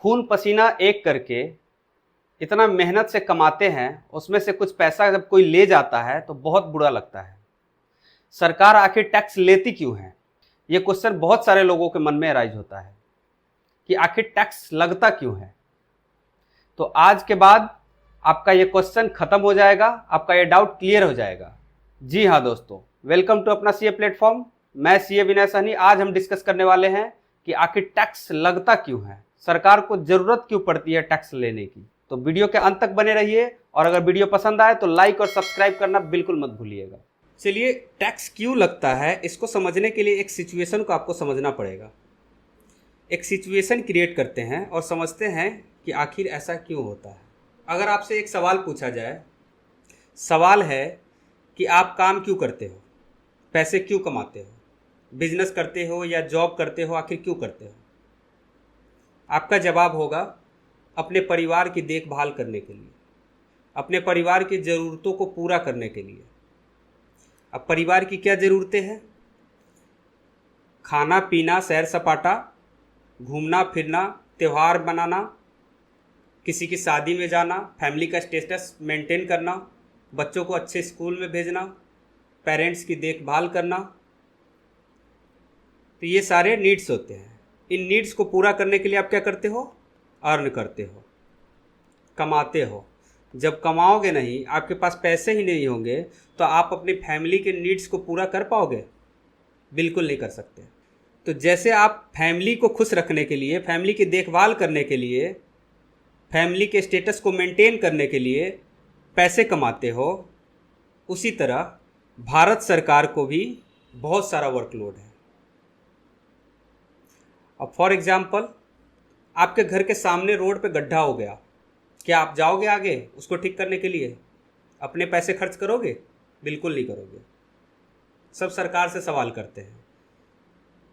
खून पसीना एक करके इतना मेहनत से कमाते हैं, उसमें से कुछ पैसा जब कोई ले जाता है तो बहुत बुरा लगता है। सरकार आखिर टैक्स लेती क्यों है? ये क्वेश्चन बहुत सारे लोगों के मन में अराइज होता है कि आखिर टैक्स लगता क्यों है। तो आज के बाद आपका ये क्वेश्चन खत्म हो जाएगा, आपका ये डाउट क्लियर हो जाएगा। जी हाँ दोस्तों, वेलकम टू अपना सीए प्लेटफॉर्म। मैं सीए विनय सहनी। आज हम डिस्कस करने वाले हैं कि आखिर टैक्स लगता क्यों है, सरकार को जरूरत क्यों पड़ती है टैक्स लेने की। तो वीडियो के अंत तक बने रहिए और अगर वीडियो पसंद आए तो लाइक और सब्सक्राइब करना बिल्कुल मत भूलिएगा। चलिए, टैक्स क्यों लगता है इसको समझने के लिए एक सिचुएशन को आपको समझना पड़ेगा। एक सिचुएशन क्रिएट करते हैं और समझते हैं कि आखिर ऐसा क्यों होता है। अगर आपसे एक सवाल पूछा जाए, सवाल है कि आप काम क्यों करते हो, पैसे क्यों कमाते हो, बिजनेस करते हो या जॉब करते हो, आखिर क्यों करते हो? आपका जवाब होगा अपने परिवार की देखभाल करने के लिए, अपने परिवार की ज़रूरतों को पूरा करने के लिए। अब परिवार की क्या ज़रूरतें हैं? खाना पीना, सैर सपाटा, घूमना फिरना, त्यौहार मनाना, किसी की शादी में जाना, फैमिली का स्टेटस मेंटेन करना, बच्चों को अच्छे स्कूल में भेजना, पेरेंट्स की देखभाल करना। तो ये सारे नीड्स होते हैं। इन नीड्स को पूरा करने के लिए आप क्या करते हो? अर्न करते हो, कमाते हो। जब कमाओगे नहीं, आपके पास पैसे ही नहीं होंगे, तो आप अपनी फैमिली के नीड्स को पूरा कर पाओगे? बिल्कुल नहीं कर सकते। तो जैसे आप फैमिली को खुश रखने के लिए, फैमिली की देखभाल करने के लिए, फैमिली के स्टेटस को मेंटेन करने के लिए पैसे कमाते हो, उसी तरह भारत सरकार को भी बहुत सारा वर्कलोड है। अब फॉर एग्जांपल, आपके घर के सामने रोड पे गड्ढा हो गया, क्या आप जाओगे आगे उसको ठीक करने के लिए? अपने पैसे खर्च करोगे? बिल्कुल नहीं करोगे। सब सरकार से सवाल करते हैं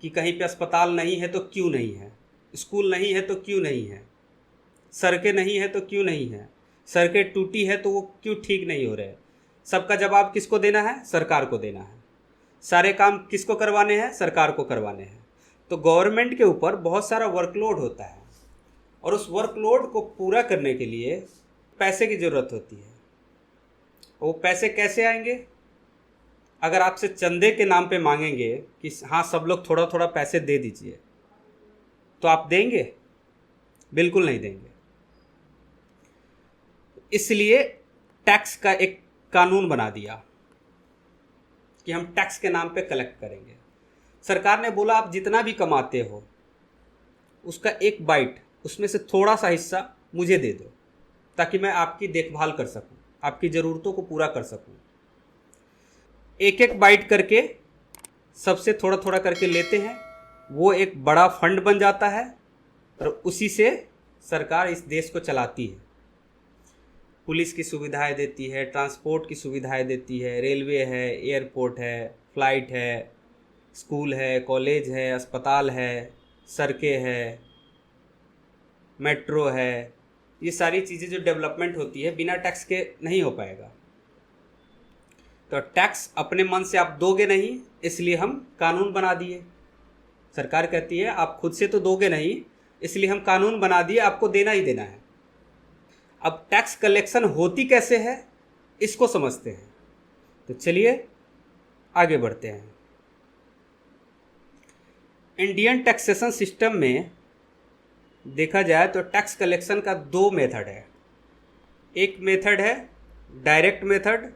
कि कहीं पे अस्पताल नहीं है तो क्यों नहीं है, स्कूल नहीं है तो क्यों नहीं है, सड़कें नहीं है तो क्यों नहीं है, सड़कें टूटी है तो वो क्यों ठीक नहीं हो रहे। सबका जवाब किसको देना है? सरकार को देना है। सारे काम किसको करवाने हैं? सरकार को करवाने हैं। तो गवर्नमेंट के ऊपर बहुत सारा वर्कलोड होता है और उस वर्कलोड को पूरा करने के लिए पैसे की ज़रूरत होती है। वो पैसे कैसे आएंगे? अगर आपसे चंदे के नाम पे मांगेंगे कि हाँ सब लोग थोड़ा थोड़ा पैसे दे दीजिए, तो आप देंगे? बिल्कुल नहीं देंगे। इसलिए टैक्स का एक कानून बना दिया कि हम टैक्स के नाम पे कलेक्ट करेंगे। सरकार ने बोला आप जितना भी कमाते हो उसका एक बाइट, उसमें से थोड़ा सा हिस्सा मुझे दे दो, ताकि मैं आपकी देखभाल कर सकूं, आपकी ज़रूरतों को पूरा कर सकूं। एक एक बाइट करके सबसे थोड़ा थोड़ा करके लेते हैं, वो एक बड़ा फंड बन जाता है और उसी से सरकार इस देश को चलाती है। पुलिस की सुविधाएं देती है, ट्रांसपोर्ट की सुविधाएं देती है, रेलवे है, एयरपोर्ट है, फ्लाइट है, स्कूल है, कॉलेज है, अस्पताल है, सड़कें है, मेट्रो है। ये सारी चीज़ें जो डेवलपमेंट होती है बिना टैक्स के नहीं हो पाएगा। तो टैक्स अपने मन से आप दोगे नहीं, इसलिए हम कानून बना दिए। सरकार कहती है आप खुद से तो दोगे नहीं, इसलिए हम कानून बना दिए, आपको देना ही देना है। अब टैक्स कलेक्शन होती कैसे है इसको समझते हैं। तो चलिए आगे बढ़ते हैं। इंडियन टैक्सेशन सिस्टम में देखा जाए तो टैक्स कलेक्शन का दो मेथड है। एक मेथड है डायरेक्ट मेथड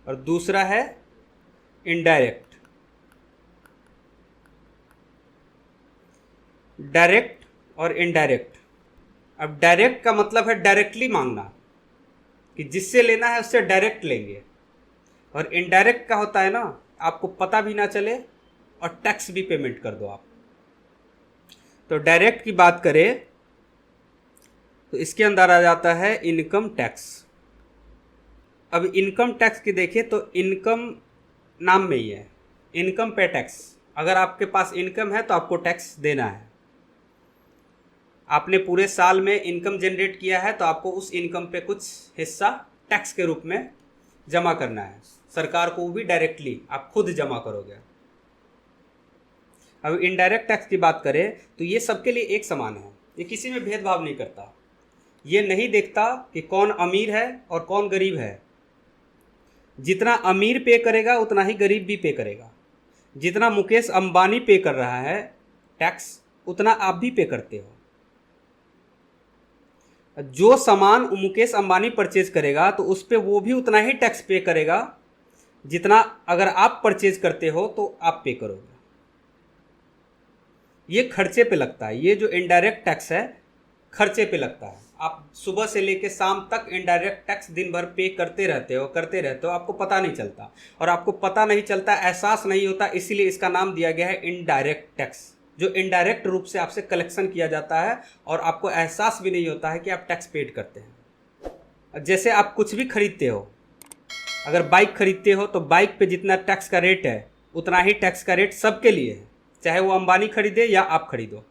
और दूसरा है इनडायरेक्ट। डायरेक्ट और इनडायरेक्ट। अब डायरेक्ट का मतलब है डायरेक्टली मांगना, कि जिससे लेना है उससे डायरेक्ट लेंगे। और इनडायरेक्ट का होता है ना, आपको पता भी ना चले और टैक्स भी पेमेंट कर दो आप। तो डायरेक्ट की बात करें तो इसके अंदर आ जाता है इनकम टैक्स। अब इनकम टैक्स की देखिए तो इनकम नाम में ही है, इनकम पे टैक्स। अगर आपके पास इनकम है तो आपको टैक्स देना है। आपने पूरे साल में इनकम जनरेट किया है तो आपको उस इनकम पे कुछ हिस्सा टैक्स के रूप में जमा करना है। सरकार को भी डायरेक्टली आप खुद जमा करोगे। अब इनडायरेक्ट टैक्स की बात करें तो ये सबके लिए एक समान है, ये किसी में भेदभाव नहीं करता। ये नहीं देखता कि कौन अमीर है और कौन गरीब है। जितना अमीर पे करेगा उतना ही गरीब भी पे करेगा। जितना मुकेश अंबानी पे कर रहा है टैक्स, उतना आप भी पे करते हो। जो सामान मुकेश अंबानी परचेज करेगा तो उस पर वो भी उतना ही टैक्स पे करेगा जितना अगर आप परचेज करते हो तो आप पे करोगे। ये खर्चे पे लगता है। ये जो इनडायरेक्ट टैक्स है खर्चे पे लगता है। आप सुबह से लेकर शाम तक इनडायरेक्ट टैक्स दिन भर पे करते रहते हो, आपको पता नहीं चलता। और आपको पता नहीं चलता, एहसास नहीं होता, इसीलिए इसका नाम दिया गया है इनडायरेक्ट टैक्स, जो इनडायरेक्ट रूप से आपसे कलेक्शन किया जाता है और आपको एहसास भी नहीं होता है कि आप टैक्स पेड करते हैं। जैसे आप कुछ भी खरीदते हो, अगर बाइक खरीदते हो तो बाइक पे जितना टैक्स का रेट है उतना ही टैक्स का रेट सबके लिए है, चाहे वो अंबानी खरीदे या आप खरीदो।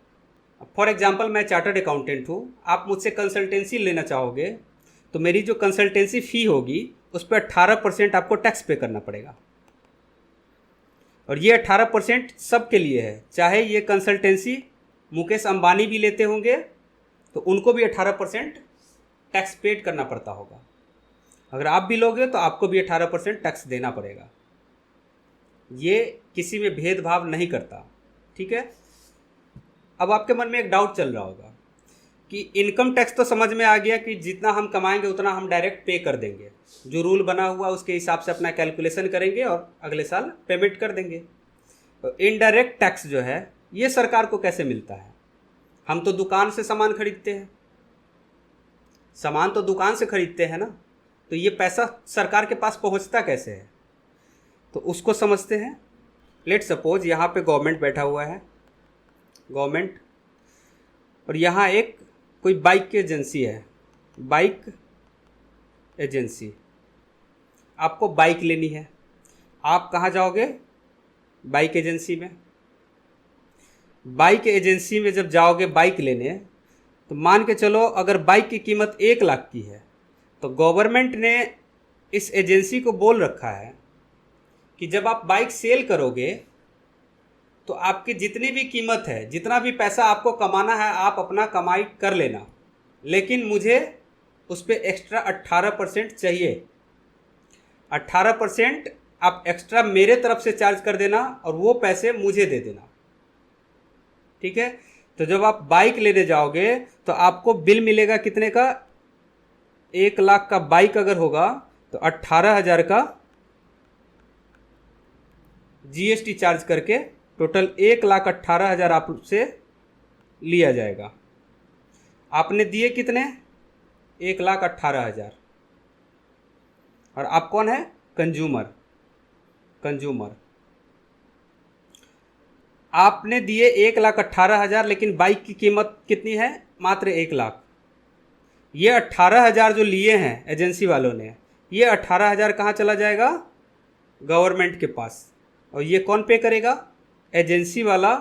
फॉर एग्जांपल मैं चार्टर्ड अकाउंटेंट हूँ, आप मुझसे कंसल्टेंसी लेना चाहोगे तो मेरी जो कंसल्टेंसी फ़ी होगी उस पर 18% आपको टैक्स पे करना पड़ेगा। और ये 18% सबके लिए है, चाहे ये कंसल्टेंसी मुकेश अंबानी भी लेते होंगे तो उनको भी 18% टैक्स पेड करना पड़ता होगा। अगर आप भी लोगे तो आपको भी 18% टैक्स देना पड़ेगा। ये किसी में भेदभाव नहीं करता, ठीक है। अब आपके मन में एक डाउट चल रहा होगा कि इनकम टैक्स तो समझ में आ गया कि जितना हम कमाएंगे उतना हम डायरेक्ट पे कर देंगे, जो रूल बना हुआ उसके हिसाब से अपना कैलकुलेशन करेंगे और अगले साल पेमेंट कर देंगे। तो इनडायरेक्ट टैक्स जो है ये सरकार को कैसे मिलता है? हम तो दुकान से सामान खरीदते हैं, सामान तो दुकान से खरीदते हैं ना, तो ये पैसा सरकार के पास पहुंचता कैसे है? तो उसको समझते हैं। लेट सपोज यहाँ पे गवर्नमेंट बैठा हुआ है, गवर्नमेंट, और यहाँ एक कोई बाइक की एजेंसी है, बाइक एजेंसी। आपको बाइक लेनी है, आप कहाँ जाओगे? बाइक एजेंसी में। बाइक एजेंसी में जब जाओगे बाइक लेने, तो मान के चलो अगर बाइक की कीमत 1 लाख की है तो गवर्नमेंट ने इस एजेंसी को बोल रखा है कि जब आप बाइक सेल करोगे तो आपकी जितनी भी कीमत है, जितना भी पैसा आपको कमाना है आप अपना कमाई कर लेना, लेकिन मुझे उस पर एक्स्ट्रा 18% चाहिए। 18% आप एक्स्ट्रा मेरे तरफ से चार्ज कर देना और वो पैसे मुझे दे देना, ठीक है। तो जब आप बाइक लेने जाओगे तो आपको बिल मिलेगा कितने का? 1 लाख का बाइक अगर होगा तो 18,000 का जीएसटी चार्ज करके टोटल 1,18,000 आपसे लिया जाएगा। आपने दिए कितने? 1,18,000। और आप कौन है? कंज्यूमर। आपने दिए 1,18,000, लेकिन बाइक की कीमत कितनी है? मात्र 1 लाख। ये 18,000 जो लिए हैं एजेंसी वालों ने, ये 18,000 कहाँ चला जाएगा? गवर्नमेंट के पास। और ये कौन पे करेगा? एजेंसी वाला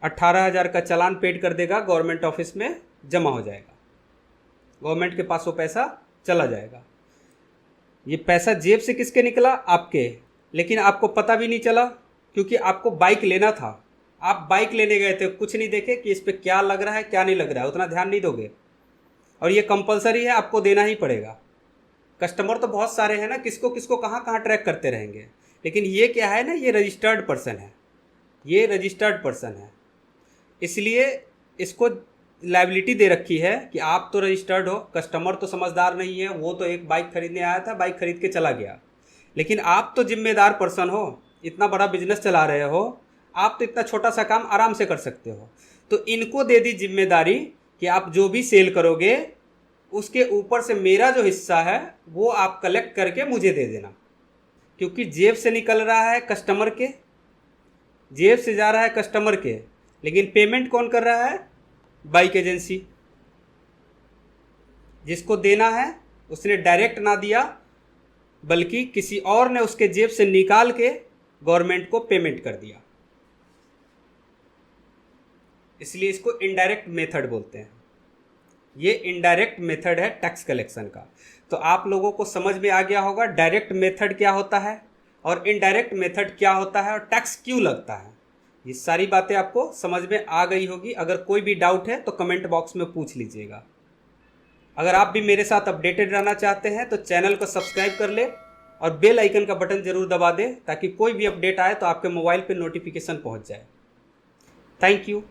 18,000 का चालान पेड कर देगा, गवर्नमेंट ऑफिस में जमा हो जाएगा, गवर्नमेंट के पास वो पैसा चला जाएगा। ये पैसा जेब से किसके निकला? आपके। लेकिन आपको पता भी नहीं चला, क्योंकि आपको बाइक लेना था। आप बाइक लेने गए थे, कुछ नहीं देखे कि इस पर क्या लग रहा है क्या नहीं लग रहा है, उतना ध्यान नहीं दोगे। और ये कंपलसरी है, आपको देना ही पड़ेगा। कस्टमर तो बहुत सारे हैं ना, किसको किसको कहाँ कहाँ ट्रैक करते रहेंगे। लेकिन ये क्या है ना, ये रजिस्टर्ड पर्सन है, ये रजिस्टर्ड पर्सन है, इसलिए इसको लाइबिलिटी दे रखी है कि आप तो रजिस्टर्ड हो। कस्टमर तो समझदार नहीं है, वो तो एक बाइक खरीदने आया था, बाइक खरीद के चला गया। लेकिन आप तो जिम्मेदार पर्सन हो, इतना बड़ा बिजनेस चला रहे हो, आप तो इतना छोटा सा काम आराम से कर सकते हो। तो इनको दे दी जिम्मेदारी कि आप जो भी सेल करोगे उसके ऊपर से मेरा जो हिस्सा है वो आप कलेक्ट करके मुझे दे देना, क्योंकि जेब से निकल रहा है कस्टमर के, जेब से जा रहा है कस्टमर के, लेकिन पेमेंट कौन कर रहा है? Bike agency. जिसको देना है उसने डायरेक्ट ना दिया, बल्कि किसी और ने उसके जेब से निकाल के गवर्नमेंट को पेमेंट कर दिया। इसलिए इसको इनडायरेक्ट मेथड बोलते हैं। ये इनडायरेक्ट मेथड है टैक्स कलेक्शन का। तो आप लोगों को समझ में आ गया होगा डायरेक्ट मेथड क्या होता है और इनडायरेक्ट मेथड क्या होता है और टैक्स क्यों लगता है। ये सारी बातें आपको समझ में आ गई होगी। अगर कोई भी डाउट है तो कमेंट बॉक्स में पूछ लीजिएगा। अगर आप भी मेरे साथ अपडेटेड रहना चाहते हैं तो चैनल को सब्सक्राइब कर ले और बेल आइकन का बटन जरूर दबा दें ताकि कोई भी अपडेट आए तो आपके मोबाइल पे नोटिफिकेशन पहुंच जाए। Thank you.